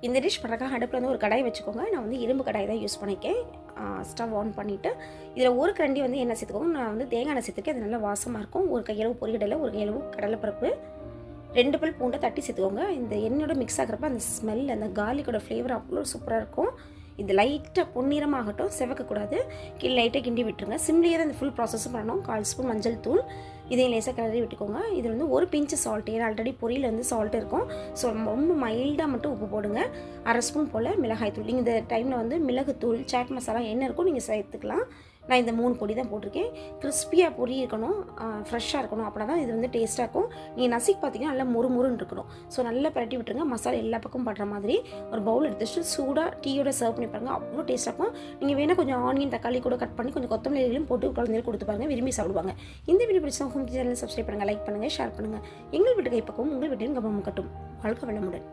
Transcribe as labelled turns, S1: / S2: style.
S1: இந்த டிஷ் பண்ணுறக்காக அடுப்பில் வந்து ஒரு கடாய் வச்சுக்கோங்க. நான் வந்து இரும்பு கடாய் தான் யூஸ் பண்ணியிருக்கேன். ஸ்டவ் ஆன் பண்ணிவிட்டு இதில் ஒரு கரண்டி வந்து எண்ணெய் சேர்த்துக்கோங்க. நான் வந்து தேங்காய் எண்ணெய் சேர்த்துருக்கேன். அது நல்லா வாசமாக இருக்கும். ஒரு கையளவு பொரிகடலை, ஒரு கையளவு கடலைப்பருப்பு, 2 பல் பூண்டை தட்டி சேர்த்துக்கோங்க. இந்த எண்ணெயோட மிக்ஸ் ஆகிறப்ப அந்த ஸ்மெல், அந்த கார்லிக்கோட ஃப்ளேவர் அவ்வளோ சூப்பராக இருக்கும். இது லைட்டாக பொன்னிறமாகட்டும், செவக்கக்கூடாது. கீழே லைட்டாக கிண்டி விட்டுருங்க. சிம்லேயே தான் இந்த ஃபுல் ப்ராசஸும் பண்ணணும். 1/4 ஸ்பூன் மஞ்சள் தூள், இதையும் லேசாக கிளறி விட்டுக்கோங்க. இதில் வந்து ஒரு பிஞ்சு சால்ட், ஏன்னா ஆல்ரெடி பொரியில் வந்து சால்ட் இருக்கும். ஸோ ரொம்ப மைல்டாக மட்டும் உப்பு போடுங்க. 1/2 ஸ்பூன் போல் மிளகாய் தூள். நீங்கள் இந்த டைமில் வந்து மிளகுத்தூள், சாட் மசாலா என்ன இருக்கும் நீங்கள் சேர்த்துக்கலாம். நான் இந்த 3 பொடி தான் போட்டிருக்கேன். கிறிஸ்பியாக பொரி இருக்கணும், ஃப்ரெஷ்ஷாக இருக்கணும். அப்படின்னா தான் இது வந்து டேஸ்ட்டாக இருக்கும். நீங்கள் நசிக்கு பார்த்தீங்கன்னா நல்லா முறுமுறுன்னு இருக்கணும். ஸோ நல்லா பரட்டி விட்டுருங்க. மசாலா எல்லா பக்கமும் படுற மாதிரி ஒரு பவுல் எடுத்துட்டு சூடாக டீயோட சர்வ் பண்ணி பாருங்கள். அவ்வளோ டேஸ்ட்டாக இருக்கும். நீங்கள் வேணால் கொஞ்சம் ஆனியன், தக்காளி கூட கட் பண்ணி கொஞ்சம் கொத்தமல்லியிலும் போட்டு குழந்தைகளுக்கு கொடுத்து பாருங்கள், விரும்பி சாப்பிடுவாங்க. இந்த வீடியோ பிடிச்சா ஹோம் சேனல் சப்ஸ்கிரைப் பண்ணுங்கள், லைக் பண்ணுங்கள், ஷேர் பண்ணுங்கள். எங்கள் வீட்டுக்கு இப்போக்கும் உங்கள் வீட்டையும் கவனம் கட்டும். வாழ்க்கை வளமுடன்.